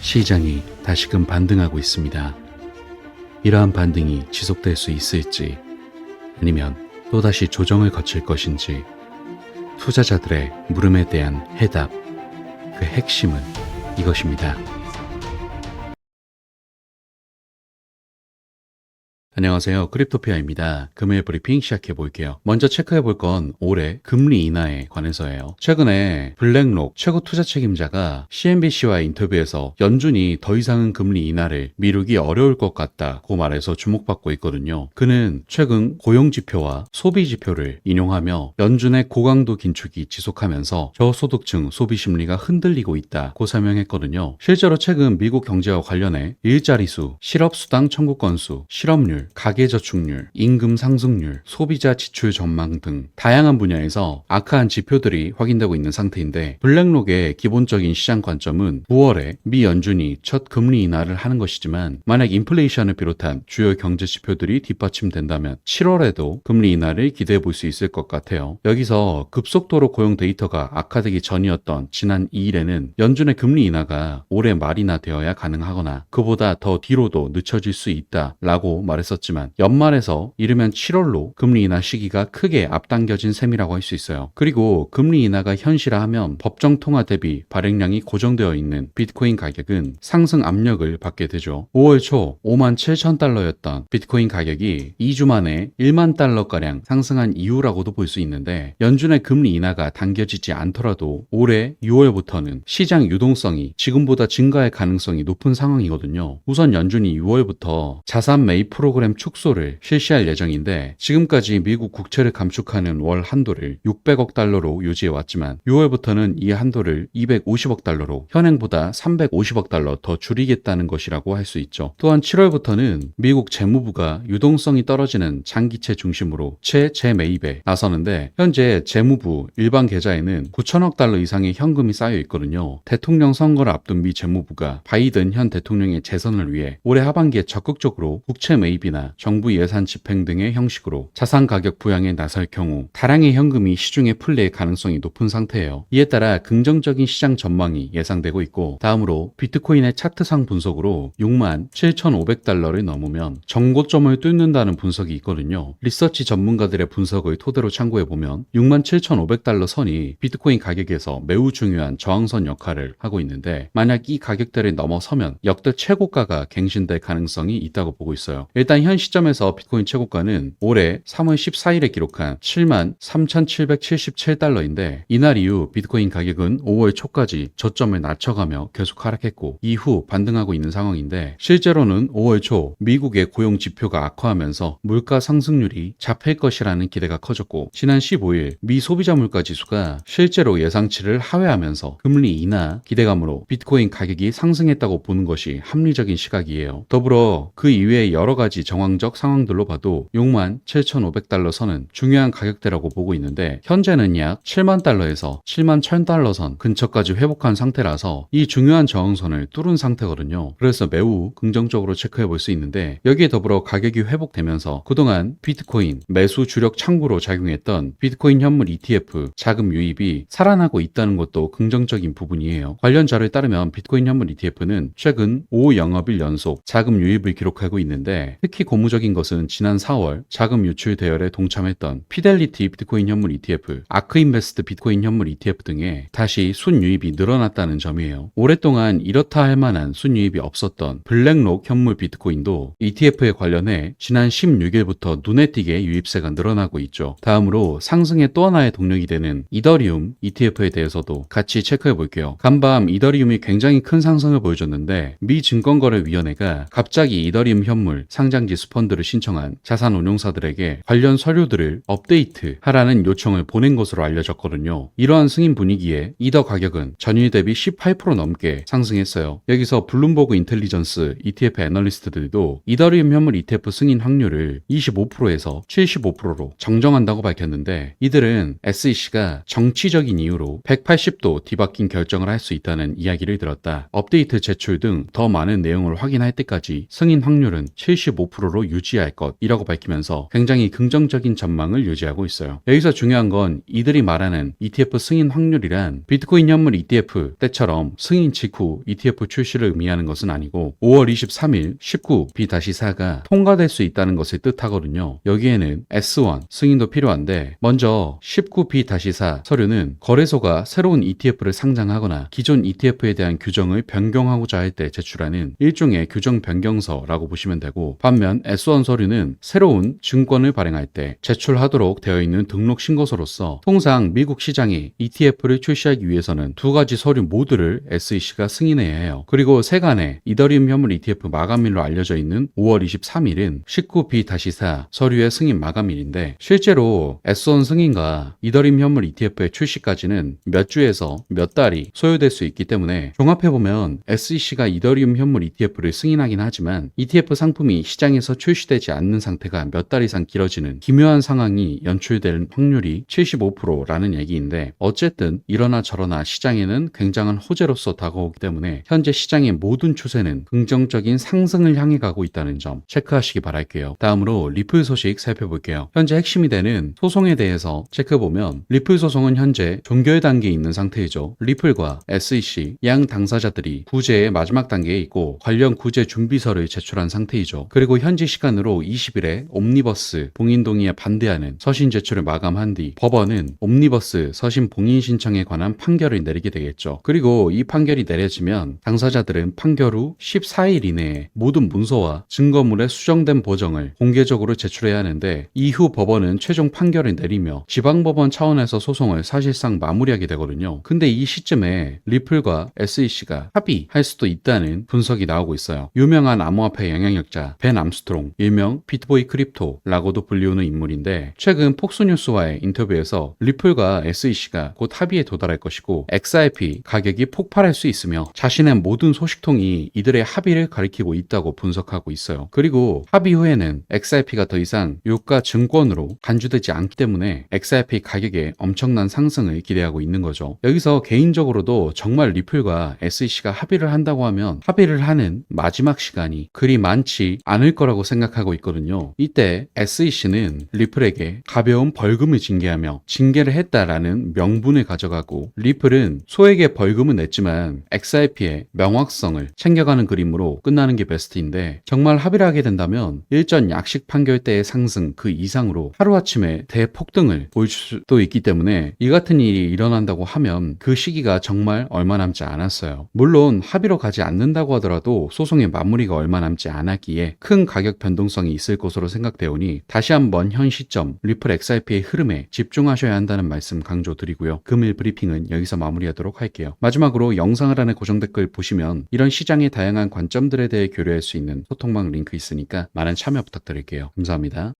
시장이 다시금 반등하고 있습니다. 이러한 반등이 지속될 수 있을지 아니면 또다시 조정을 거칠 것인지 투자자들의 물음에 대한 해답, 그 핵심은 이것입니다. 안녕하세요. 크립토피아입니다. 금일 브리핑 시작해 볼게요. 먼저 체크해 볼 건 올해 금리 인하에 관해서예요. 최근에 블랙록 최고 투자 책임자가 CNBC와의 인터뷰에서 연준이 더 이상은 금리 인하를 미루기 어려울 것 같다고 말해서 주목받고 있거든요. 그는 최근 고용지표와 소비지표를 인용하며 연준의 고강도 긴축이 지속하면서 저소득층 소비 심리가 흔들리고 있다고 설명했거든요. 실제로 최근 미국 경제와 관련해 일자리 수, 실업수당 청구 건수, 실업률, 가계저축률, 임금 상승률, 소비자 지출 전망 등 다양한 분야에서 악화한 지표들이 확인되고 있는 상태인데, 블랙록의 기본적인 시장 관점은 9월에 미 연준이 첫 금리 인하를 하는 것이지만 만약 인플레이션을 비롯한 주요 경제 지표들이 뒷받침된다면 7월에도 금리 인하를 기대해 볼 수 있을 것 같아요. 여기서 급속도로 고용 데이터가 악화되기 전이었던 지난 2일에는 연준의 금리 인하가 올해 말이나 되어야 가능하거나 그보다 더 뒤로도 늦춰질 수 있다라고 말했었지만 연말에서 이르면 7월로 금리 인하 시기가 크게 앞당겨진 셈이라고 할 수 있어요. 그리고 금리 인하가 현실화하면 법정 통화 대비 발행량이 고정되어 있는 비트코인 가격은 상승 압력을 받게 되죠. 5월 초 5만 7천 달러였던 비트코인 가격이 2주 만에 1만 달러가량 상승한 이유라고도 볼 수 있는데, 연준의 금리 인하가 당겨지지 않더라도 올해 6월부터는 시장 유동성이 지금보다 증가할 가능성이 높은 상황이거든요. 우선 연준이 6월부터 자산 매입 프로그램 축소를 실시할 예정인데, 지금까지 미국 국채를 감축하는 월 한도를 600억 달러로 유지해왔지만 6월부터는 이 한도를 250억 달러로 현행보다 350억 달러 더 줄이겠다는 것이라고 할 수 있죠. 또한 7월부터는 미국 재무부가 유동성이 떨어지는 장기채 중심으로 재매입에 나서는데, 현재 재무부 일반 계좌에는 9천억 달러 이상의 현금이 쌓여 있거든요. 대통령 선거를 앞둔 미 재무부가 바이든 현 대통령의 재선을 위해 올해 하반기에 적극적으로 국채 매입이나 정부 예산 집행 등의 형식으로 자산 가격 부양에 나설 경우 다량의 현금이 시중에 풀릴 가능성이 높은 상태예요. 이에 따라 긍정적인 시장 전망이 예상되고 있고, 다음으로 비트코인의 차트상 분석으로 6만 7,500달러를 넘으면 정고점을 뚫는다는 분석이 있거든요. 리서치 전문가들의 분석을 토대로 참고해보면 6만 7,500달러 선이 비트코인 가격에서 매우 중요한 저항선 역할을 하고 있는데, 만약 이 가격대를 넘어서면 역대 최고가가 갱신될 가능성이 있다고 보고 있어요. 일단 현 시점에서 비트코인 최고가는 올해 3월 14일에 기록한 7만 3,777달러인데, 이날 이후 비트코인 가격은 5월 초까지 저점을 낮춰가며 계속 하락했고 이후 반등하고 있는 상황인데, 실제로는 5월 초 미국의 고용 지표가 악화하면서 물가 상승률이 잡힐 것이라는 기대가 커졌고, 지난 15일 미 소비자 물가 지수가 실제로 예상치를 하회하면서 금리 인하 기대감으로 비트코인 가격이 상승했다고 보는 것이 합리적인 시각이에요. 더불어 그 이외의 여러 가지 정황적 상황들로 봐도 6만 7,500달러 선은 중요한 가격대라고 보고 있는데, 현재는 약 7만 달러에서 7만 1,000달러 선 근처까지 회복한 상태라서 이 중요한 저항선을 뚫은 상태거든요. 그래서 매우 긍정적으로 체크해 볼 수 있는데, 여기에 더불어 가격이 회복되면서 그동안 비트코인 매수 주력 창구로 작용했던 비트코인 현물 ETF 자금 유입이 살아나고 있다는 것도 긍정적인 부분이에요. 관련 자료에 따르면 비트코인 현물 ETF는 최근 5영업일 연속 자금 유입을 기록하고 있는데, 특히 고무적인 것은 지난 4월 자금 유출 대열에 동참했던 피델리티 비트코인 현물 ETF, 아크인베스트 비트코인 현물 ETF 등에 다시 순유입이 늘어났다는 점이에요. 오랫동안 이렇다 할 만한 순유입이 없었던 블랙록 현물 비트코인도 ETF에 관련해 지난 16일부터 눈에 띄게 유입세가 늘어나고 있죠. 다음으로 상승의 또 하나의 동력이 되는 이더리움 ETF에 대해서도 같이 체크해 볼게요. 간밤 이더리움이 굉장히 큰 상승을 보여줬는데, 미 증권거래위원회가 갑자기 이더리움 현물 상장지수 펀드를 신청한 자산운용사들에게 관련 서류들을 업데이트하라는 요청을 보낸 것으로 알려졌거든요. 이러한 승인 분위기에 이더 가격은 전일 대비 18% 넘게 상승했어요. 여기서 블룸버그 인텔리전스 ETF 애널리스트들도 이더리움 현물 ETF 승인 확률을 25%에서 75%로 정정한다고 밝혔는데, 이들은 SEC가 정치적인 이유로 180도 뒤바뀐 결정을 할 수 있다는 이야기를 들었다. 업데이트 제출 등 더 많은 내용을 확인할 때까지 승인 확률은 75% 15%로 유지할 것이라고 밝히면서 굉장히 긍정적인 전망을 유지하고 있어요. 여기서 중요한 건 이들이 말하는 ETF 승인 확률이란 비트코인 현물 ETF 때처럼 승인 직후 ETF 출시를 의미하는 것은 아니고 5월 23일 19B-4가 통과될 수 있다는 것을 뜻하거든요. 여기에는 S1 승인도 필요한데 먼저 19B-4 서류는 거래소가 새로운 ETF를 상장하거나 기존 ETF에 대한 규정을 변경하고자 할 때 제출하는 일종의 규정 변경서라고 보시면 되고, 반면 S1 서류는 새로운 증권을 발행할 때 제출하도록 되어 있는 등록 신고서로서 통상 미국 시장에 ETF를 출시하기 위해서는 두 가지 서류 모두를 SEC가 승인해야 해요. 그리고 세간에 이더리움 현물 ETF 마감일로 알려져 있는 5월 23일은 19B-4 서류의 승인 마감일인데, 실제로 S1 승인과 이더리움 현물 ETF의 출시까지는 몇 주에서 몇 달이 소요될 수 있기 때문에 종합해보면 SEC가 이더리움 현물 ETF를 승인하긴 하지만 ETF 상품이 시장에서 출시되지 않는 상태가 몇 달 이상 길어지는 기묘한 상황이 연출될 확률이 75%라는 얘기인데, 어쨌든 이러나 저러나 시장에는 굉장한 호재로서 다가오기 때문에 현재 시장의 모든 추세는 긍정적인 상승을 향해 가고 있다는 점 체크하시기 바랄게요. 다음으로 리플 소식 살펴볼게요. 현재 핵심이 되는 소송에 대해서 체크해보면 리플 소송은 현재 종결 단계에 있는 상태이죠. 리플과 SEC 양 당사자들이 구제의 마지막 단계에 있고 관련 구제 준비서를 제출한 상태이죠. 그리고 현지 시간으로 20일에 옴니버스 봉인 동의에 반대하는 서신 제출을 마감한 뒤 법원은 옴니버스 서신 봉인 신청에 관한 판결을 내리게 되겠죠. 그리고 이 판결이 내려지면 당사자들은 판결 후 14일 이내에 모든 문서와 증거물의 수정된 보정을 공개적으로 제출해야 하는데, 이후 법원은 최종 판결을 내리며 지방법원 차원에서 소송을 사실상 마무리하게 되거든요. 근데 이 시점에 리플과 SEC가 합의할 수도 있다는 분석이 나오고 있어요. 유명한 암호화폐 영향력자 벤 암스트롱, 일명 비트보이 크립토라고도 불리우는 인물인데, 최근 폭스뉴스와의 인터뷰에서 리플과 SEC가 곧 합의에 도달할 것이고 XRP 가격이 폭발할 수 있으며 자신의 모든 소식통이 이들의 합의를 가리키고 있다고 분석하고 있어요. 그리고 합의 후에는 XRP가 더 이상 유가 증권으로 간주되지 않기 때문에 XRP 가격에 엄청난 상승을 기대하고 있는 거죠. 여기서 개인적으로도 정말 리플과 SEC가 합의를 한다고 하면 합의를 하는 마지막 시간이 그리 많지 않을 거라고 생각하고 있거든요. 이때 SEC는 리플에게 가벼운 벌금을 징계하며 징계를 했다라는 명분을 가져가고, 리플은 소액의 벌금은 냈지만 XRP의 명확성을 챙겨가는 그림으로 끝나는 게 베스트인데, 정말 합의를 하게 된다면 일전 약식 판결 때의 상승 그 이상으로 하루아침에 대폭등을 보일 수도 있기 때문에 이 같은 일이 일어난다고 하면 그 시기가 정말 얼마 남지 않았어요. 물론 합의로 가지 않는다고 하더라도 소송의 마무리가 얼마 남지 않았기에 큰 가격 변동성이 있을 것으로 생각되오니 다시 한번 현 시점 리플 XRP의 흐름에 집중하셔야 한다는 말씀 강조드리고요. 금일 브리핑은 여기서 마무리하도록 할게요. 마지막으로 영상을 안에 고정 댓글 보시면 이런 시장의 다양한 관점들에 대해 교류할 수 있는 소통방 링크 있으니까 많은 참여 부탁드릴게요. 감사합니다.